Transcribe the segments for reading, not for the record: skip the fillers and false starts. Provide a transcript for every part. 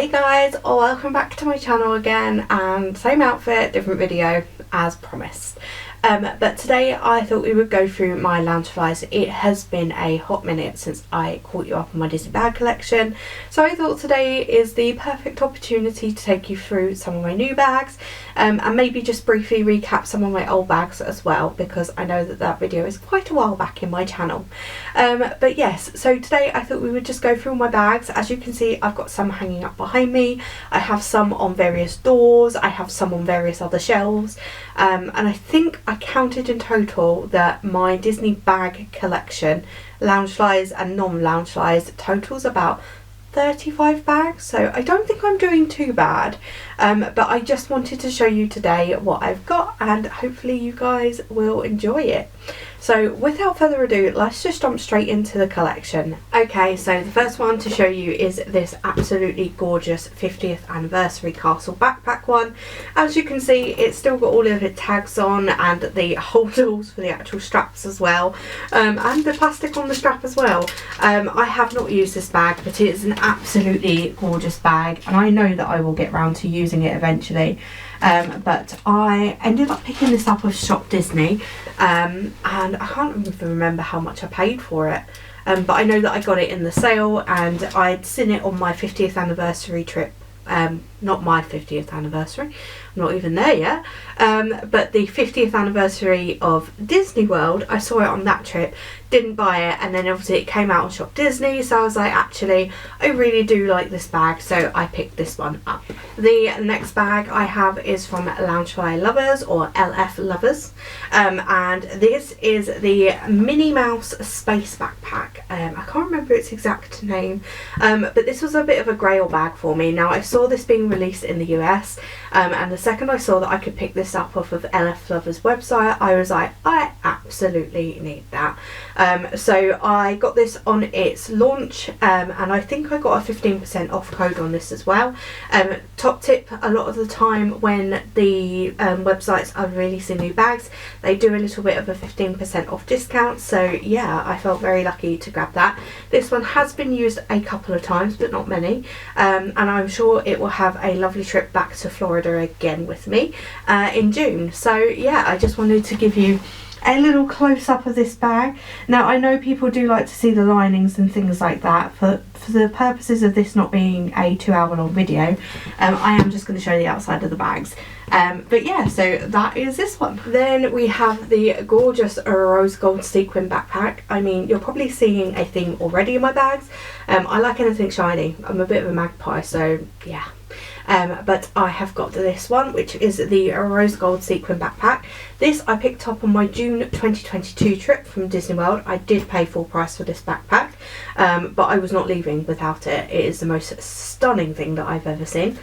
Hey guys, welcome back to my channel again, and same outfit, different video as promised. But today I thought we would go through my loungeflies. It has been a hot minute since I caught you up on my Disney bag collection, so I thought today is the perfect opportunity to take you through some of my new bags and maybe just briefly recap some of my old bags as well, because I know that video is quite a while back in my channel. But yes, so today I thought we would just go through all my bags. As you can see, I've got some hanging up behind me, I have some on various doors, I have some on various other shelves, and I think I counted in total that my Disney bag collection, loungeflies and non-loungeflies, totals about 35 bags, so I don't think I'm doing too bad, but I just wanted to show you today what I've got, and hopefully you guys will enjoy it. So without further ado, let's just jump straight into the collection. Okay, so the first one to show you is this absolutely gorgeous 50th anniversary castle backpack one. As you can see, it's still got all of its tags on and the holdalls for the actual straps as well, and the plastic on the strap as well. I have not used this bag, but it is an absolutely gorgeous bag, and I know that I will get round to using it eventually. But I ended up picking this up of Shop Disney, and I can't even remember how much I paid for it, but I know that I got it in the sale, and I'd seen it on my 50th anniversary trip. Not my 50th anniversary, I'm not even there yet, but the 50th anniversary of Disney World, I saw it on that trip, didn't buy it, and then obviously it came out on Shop Disney, so I was like, actually I really do like this bag, so I picked this one up. The next bag I have is from Loungefly Lovers, or LF Lovers, and this is the Minnie Mouse Space Backpack. I can't remember its exact name, but this was a bit of a grail bag for me. Now, I saw this being released in the US, and the second I saw that I could pick this up off of LF Lovers website, I was like, I absolutely need that. So I got this on its launch, and I think I got a 15% off code on this as well. Top tip, a lot of the time when the websites are releasing new bags, they do a little bit of a 15% off discount, so yeah, I felt very lucky to grab that. This one has been used a couple of times, but not many, and I'm sure it will have a lovely trip back to Florida again with me in June. So yeah, I just wanted to give you a little close-up of this bag. Now, I know people do like to see the linings and things like that. For the purposes of this not being a 2-hour long video, I am just going to show the outside of the bags. But yeah, so that is this one. Then we have the gorgeous rose gold sequin backpack. I mean, you're probably seeing a theme already in my bags. I like anything shiny. I'm a bit of a magpie, so yeah. But I have got this one, which is the rose gold sequin backpack. This I picked up on my June 2022 trip from Disney World. I did pay full price for this backpack, but I was not leaving without it. It is the most stunning thing that I've ever seen.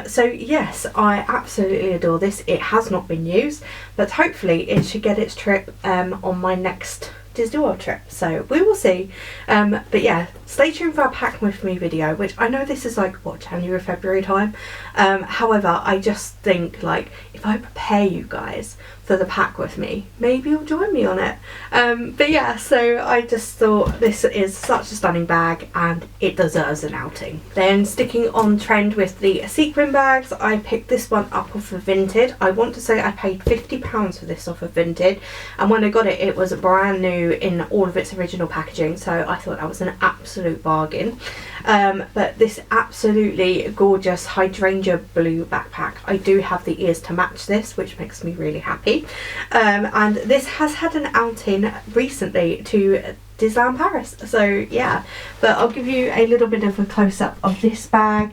So yes, I absolutely adore this. It has not been used, but hopefully it should get its trip on my next Disney World trip, so we will see. But yeah, stay tuned for our pack with me video, which I know this is like, what, January, February time. However, I just think, like, if I prepare you guys for the pack with me, maybe you'll join me on it. But yeah, so I just thought this is such a stunning bag and it deserves an outing. Then, sticking on trend with the sequin bags, I picked this one up off of Vinted. I want to say I paid £50 for this off of Vinted, and when I got it, it was brand new in all of its original packaging, so I thought that was an absolute bargain. But this absolutely gorgeous hydrangea blue backpack, I do have the ears to match this, which makes me really happy. And this has had an outing recently to Disneyland Paris, so yeah. But I'll give you a little bit of a close-up of this bag.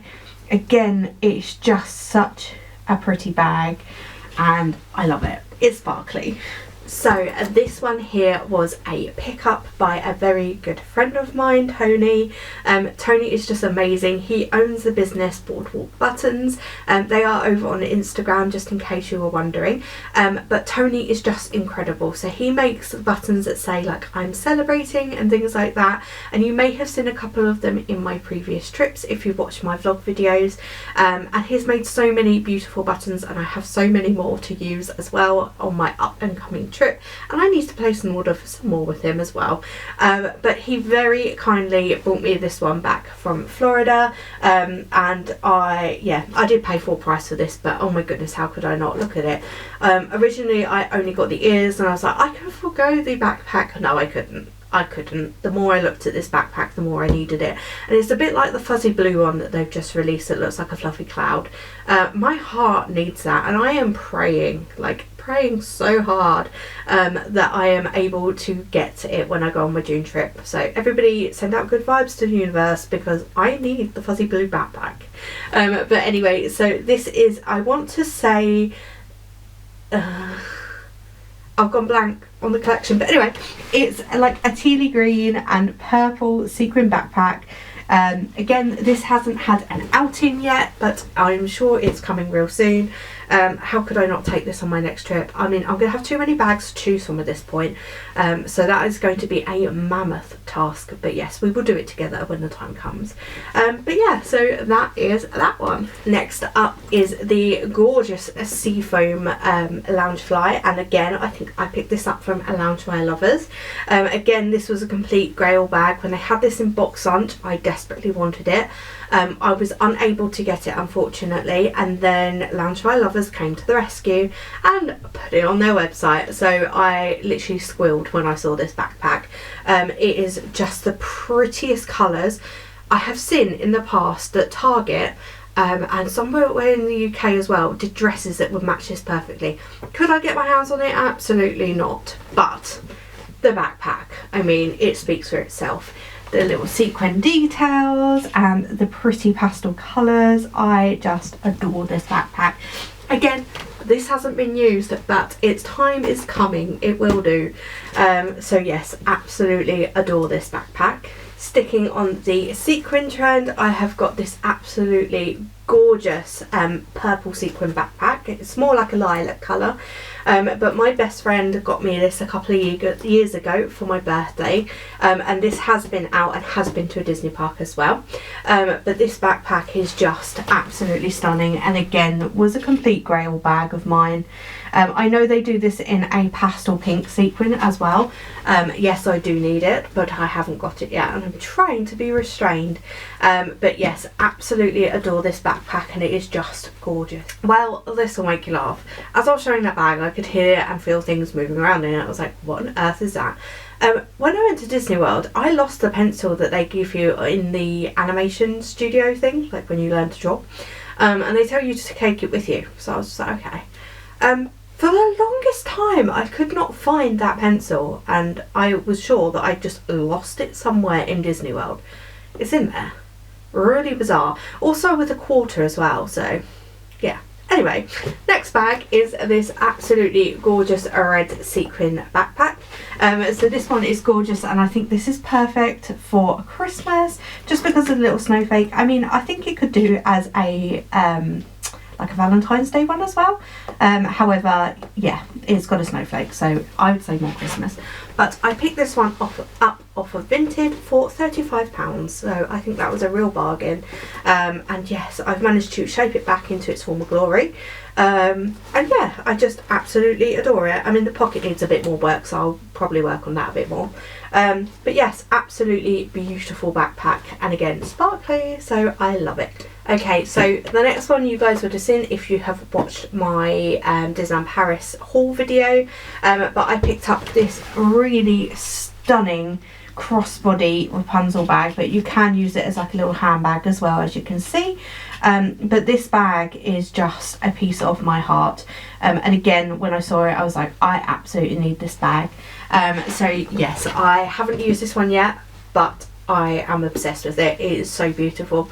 Again, it's just such a pretty bag and I love it. It's sparkly. So this one here was a pickup by a very good friend of mine, Tony. Tony is just amazing. He owns the business Boardwalk Buttons. They are over on Instagram, just in case you were wondering. But Tony is just incredible. So he makes buttons that say like I'm celebrating and things like that. And you may have seen a couple of them in my previous trips if you've watched my vlog videos. And he's made so many beautiful buttons, and I have so many more to use as well on my up and coming trip, and I need to place an order for some more with him as well. But he very kindly brought me this one back from Florida, and I did pay full price for this, but oh my goodness, how could I not? Look at it. Originally I only got the ears, and I was like, I can forgo the backpack. No, I couldn't. The more I looked at this backpack, the more I needed it. And it's a bit like the fuzzy blue one that they've just released. It looks like a fluffy cloud. My heart needs that, and I am praying so hard that I am able to get it when I go on my June trip. So everybody send out good vibes to the universe, because I need the fuzzy blue backpack. But anyway, so this is, I want to say, I've gone blank on the collection, but anyway, it's like a tealy green and purple sequin backpack. Again, this hasn't had an outing yet, but I'm sure it's coming real soon. How could I not take this on my next trip? I mean, I'm going to have too many bags to choose from at this point, so that is going to be a mammoth task, but yes, we will do it together when the time comes. But yeah, so that is that one. Next up is the gorgeous Seafoam loungefly, and again, I think I picked this up from Loungefly Lovers. Again, this was a complete grail bag. When they had this in box lunch, I desperately wanted it. I was unable to get it, unfortunately, and then Loungefly Lovers came to the rescue and put it on their website, so I literally squealed when I saw this backpack. It is just the prettiest colours. I have seen in the past that Target and somewhere in the UK as well did dresses that would match this perfectly. Could I get my hands on it? Absolutely not, but the backpack, I mean, it speaks for itself. The little sequin details and the pretty pastel colours. I just adore this backpack. Again, this hasn't been used, but its time is coming. It will do. So yes, absolutely adore this backpack. Sticking on the sequin trend, I have got this absolutely gorgeous purple sequin backpack. It's more like a lilac colour, but my best friend got me this a couple of years ago for my birthday, and this has been out and has been to a Disney park as well. But this backpack is just absolutely stunning, and again was a complete grail bag of mine. I know they do this in a pastel pink sequin as well. Yes, I do need it, but I haven't got it yet, and I'm trying to be restrained. But yes, absolutely adore this backpack, and it is just gorgeous. Well, this will make you laugh. As I was showing that bag, I could hear and feel things moving around in it. I was like, what on earth is that? When I went to Disney World, I lost the pencil that they give you in the animation studio thing, like when you learn to draw, and they tell you to take it with you. So I was just like, okay. For the longest time, I could not find that pencil, and I was sure that I just lost it somewhere in Disney World. It's in there. Really bizarre. Also with a quarter as well, so yeah. Anyway, next bag is this absolutely gorgeous red sequin backpack. So this one is gorgeous, and I think this is perfect for Christmas, just because of the little snowflake. I mean, I think it could do as a like a Valentine's Day one as well. However, yeah, it's got a snowflake, so I would say more Christmas. But I picked this one up off of Vinted for £35, so I think that was a real bargain. And yes, I've managed to shape it back into its former glory. And yeah, I just absolutely adore it. I mean, the pocket needs a bit more work, so I'll probably work on that a bit more. But yes, absolutely beautiful backpack, and again, sparkly, so I love it. Okay, so the next one you guys would have seen if you have watched my Disneyland Paris haul video, but I picked up this really stunning crossbody Rapunzel bag, but you can use it as like a little handbag as well, as you can see. But this bag is just a piece of my heart, and again, when I saw it, I was like, I absolutely need this bag. So yes, I haven't used this one yet, but I am obsessed with it. It is so beautiful,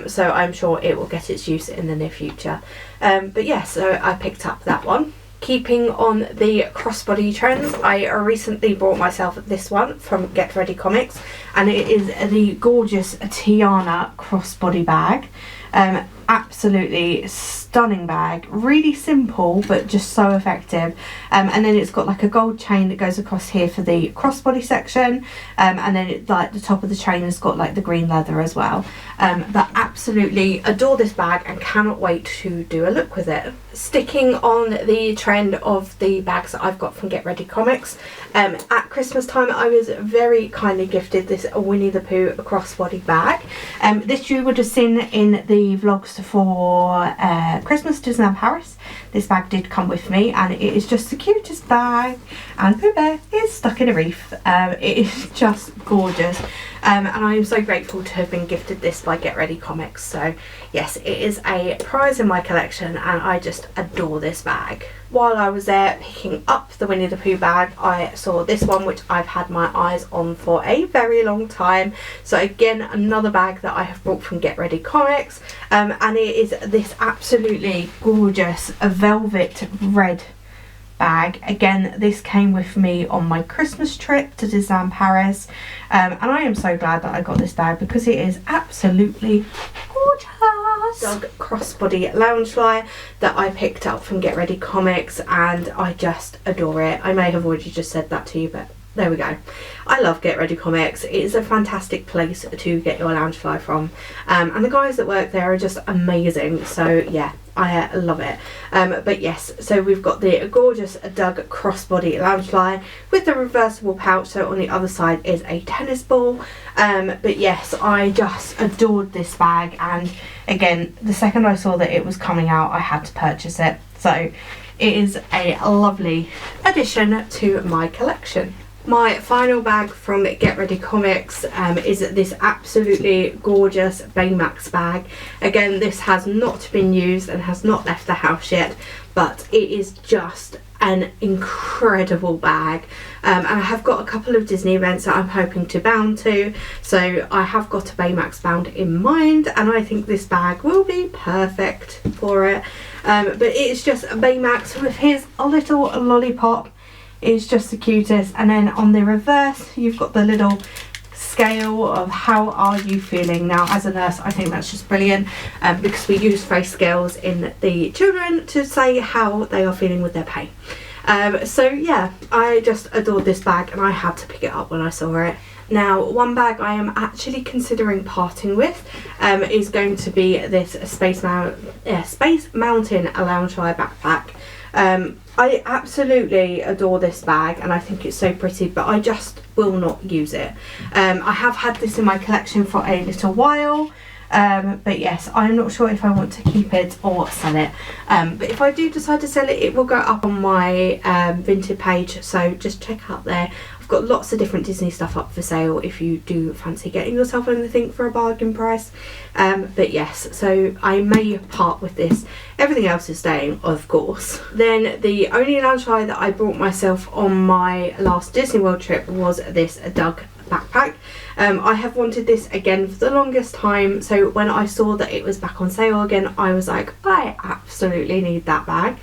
so I'm sure it will get its use in the near future. But yeah, so I picked up that one. Keeping on the crossbody trends, I recently bought myself this one from Get Ready Comics, and it is the gorgeous Tiana crossbody bag. Absolutely stunning stunning bag, really simple but just so effective. And then it's got like a gold chain that goes across here for the crossbody section, and then it, like the top of the chain has got like the green leather as well. But absolutely adore this bag and cannot wait to do a look with it. Sticking on the trend of the bags that I've got from Get Ready Comics, at Christmas time I was very kindly gifted this Winnie the Pooh crossbody bag. This you would have seen in the vlogs for Christmas Disneyland Paris. This bag did come with me and it is just the cutest bag, and Pooh Bear is stuck in a reef. It is just gorgeous, and I am so grateful to have been gifted this by Get Ready Comics. So yes, it is a prize in my collection and I just adore this bag. While I was there picking up the Winnie the Pooh bag, I saw this one which I've had my eyes on for a very long time. So again, another bag that I have brought from Get Ready Comics, and it is this absolutely gorgeous velvet red bag. Again, this came with me on my Christmas trip to Disneyland Paris, and I am so glad that I got this bag because it is absolutely gorgeous. Dug crossbody loungefly that I picked up from Get Ready Comics, and I just adore it. I may have already just said that to you, but there we go. I love Get Ready Comics. It is a fantastic place to get your loungefly from, and the guys that work there are just amazing. So yeah, I love it. But yes, so we've got the gorgeous Dug crossbody loungefly with the reversible pouch, so on the other side is a tennis ball. But yes, I just adored this bag, and again, the second I saw that it was coming out I had to purchase it. So it is a lovely addition to my collection. My final bag from Get Ready Comics is this absolutely gorgeous Baymax bag. Again, this has not been used and has not left the house yet, but it is just an incredible bag. And I have got a couple of Disney events that I'm hoping to bound to, so I have got a Baymax bound in mind, and I think this bag will be perfect for it. But it's just a Baymax with his little lollipop. It's just the cutest, and then on the reverse you've got the little scale of how are you feeling. Now as a nurse I think that's just brilliant, because we use face scales in the children to say how they are feeling with their pain. So yeah, I just adored this bag and I had to pick it up when I saw it. Now, one bag I am actually considering parting with is going to be this Space Mountain Loungefly backpack. I absolutely adore this bag and I think it's so pretty, but I just will not use it. I have had this in my collection for a little while, but yes, I'm not sure if I want to keep it or sell it. But if I do decide to sell it, it will go up on my Vinted page, so just check out there. I've got lots of different Disney stuff up for sale if you do fancy getting yourself anything for a bargain price. But yes, so I may part with this. Everything else is staying, of course. Then the only loungefly that I brought myself on my last Disney World trip was this Dug backpack. I have wanted this again for the longest time, so when I saw that it was back on sale again I was like, I absolutely need that bag.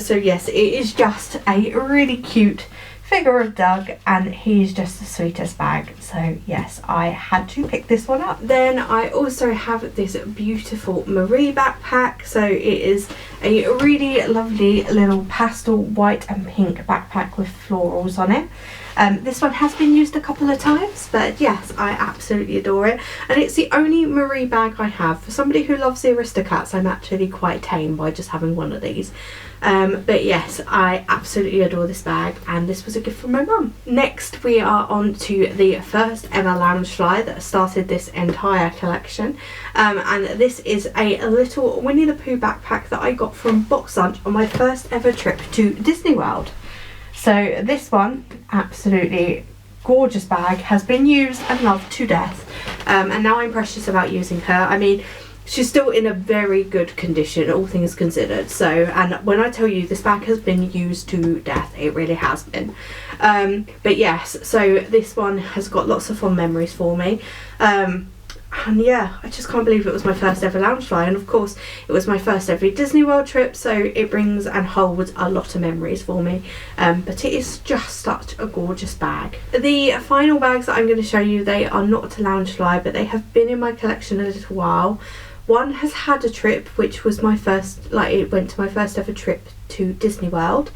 So yes, it is just a really cute figure of Dug and he's just the sweetest bag, so yes, I had to pick this one up. Then I also have this beautiful Marie backpack. So it is a really lovely little pastel white and pink backpack with florals on it. This one has been used a couple of times, but yes, I absolutely adore it, and it's the only Marie bag I have. For somebody who loves the Aristocats, I'm actually quite tame by just having one of these. But yes, I absolutely adore this bag, and this was a gift from my mum. Next we are on to the first ever loungefly that started this entire collection, and this is a little Winnie the Pooh backpack that I got from Box Lunch on my first ever trip to Disney World. So this one, absolutely gorgeous bag, has been used and loved to death, and now I'm precious about using her. I mean, she's still in a very good condition, all things considered. So, and when I tell you this bag has been used to death, it really has been. But yes, so this one has got lots of fond memories for me. And yeah, I just can't believe it was my first ever loungefly, and of course it was my first ever Disney World trip, so it brings and holds a lot of memories for me. But it is just such a gorgeous bag. The final bags that I'm going to show you, they are not a loungefly, but they have been in my collection a little while. One has had a trip, which was my first, like it went to my first ever trip to Disney World,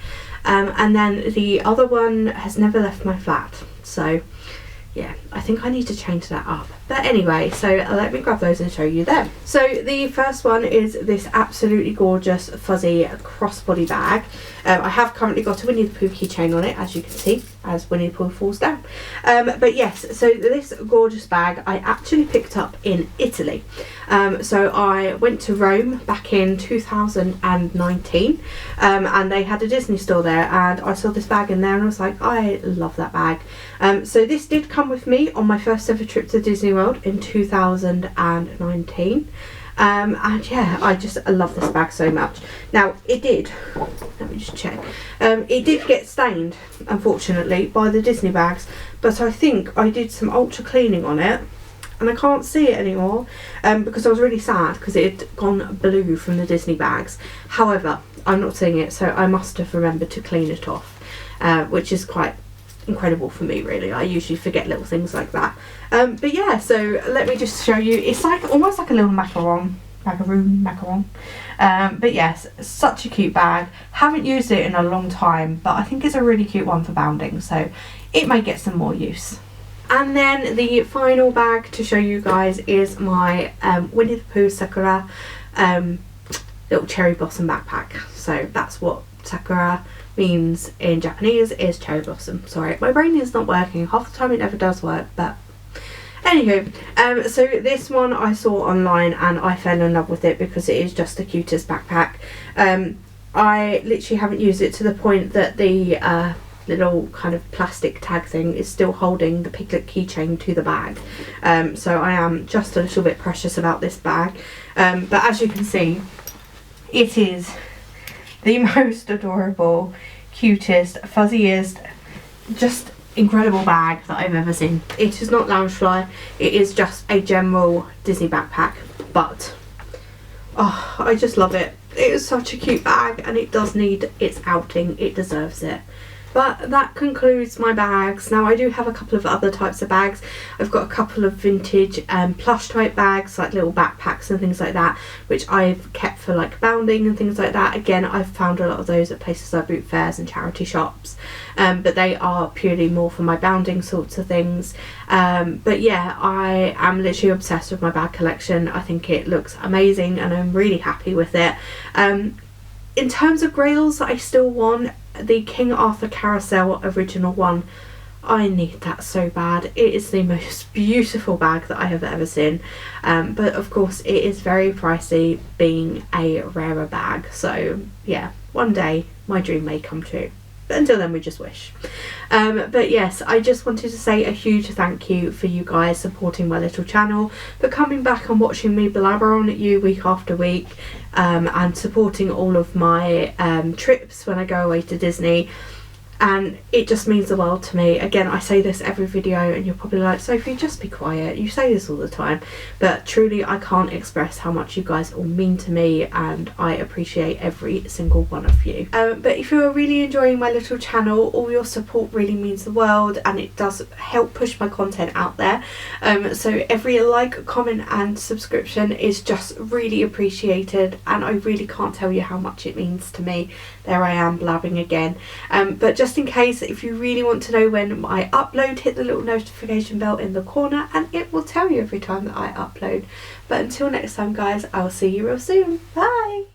and then the other one has never left my flat. So yeah, I think I need to change that up. But anyway, so let me grab those and show you them. So the first one is this absolutely gorgeous fuzzy crossbody bag. I have currently got a Winnie the Pooh keychain on it, as you can see, as Winnie the Pooh falls down. But yes, so this gorgeous bag I actually picked up in Italy. So I went to Rome back in 2019, and they had a Disney store there, and I saw this bag in there and I was like, I love that bag. So this did come with me on my first ever trip to Disney World in 2019. And yeah, I love this bag so much. Now it did, let me just check, it did get stained, unfortunately, by the Disney bags, but I think I did some ultra cleaning on it and I can't see it anymore, because I was really sad because it had gone blue from the Disney bags. However, I'm not seeing it, so I must have remembered to clean it off, which is quite incredible for me, really. I usually forget little things like that. But yeah, so let me just show you. It's like almost like a little macaron. But yes, such a cute bag. Haven't used it in a long time, but I think it's a really cute one for bounding, so it may get some more use. And then the final bag to show you guys is my Winnie the Pooh Sakura little cherry blossom backpack. So that's what Sakura means in Japanese, is cherry blossom. Sorry, my brain is not working. Half the time it never does work, but anywho, so this one I saw online and I fell in love with it because it is just the cutest backpack. I literally haven't used it to the point that the little kind of plastic tag thing is still holding the Piglet keychain to the bag. So I am just a little bit precious about this bag. But as you can see, it is the most adorable, cutest, fuzziest, just incredible bag that I've ever seen. It is not Loungefly, it is just a general Disney backpack, but oh, I just love it. It is such a cute bag and it does need its outing, it deserves it. But that concludes my bags. Now I do have a couple of other types of bags. I've got a couple of vintage plush type bags, like little backpacks and things like that, which I've kept for like bounding and things like that. Again, I've found a lot of those at places like boot fairs and charity shops, but they are purely more for my bounding sorts of things. But yeah, I am literally obsessed with my bag collection. I think it looks amazing and I'm really happy with it. In terms of grails, I still want the King Arthur Carousel original one. I need that so bad. It is the most beautiful bag that I have ever seen, but of course it is very pricey, being a rarer bag. So yeah, one day my dream may come true, but until then we just wish. But yes, I just wanted to say a huge thank you for you guys supporting my little channel, for coming back and watching me blabber on at you week after week, and supporting all of my trips when I go away to Disney. And it just means the world to me. Again, I say this every video and you're probably like, Sophie, just be quiet, you say this all the time, but truly I can't express how much you guys all mean to me, and I appreciate every single one of you. But if you're really enjoying my little channel, all your support really means the world and it does help push my content out there. So every like, comment and subscription is just really appreciated, and I really can't tell you how much it means to me. There I am blabbing again, but just in case, if you really want to know when I upload, hit the little notification bell in the corner and it will tell you every time that I upload. But until next time guys, I'll see you real soon. Bye!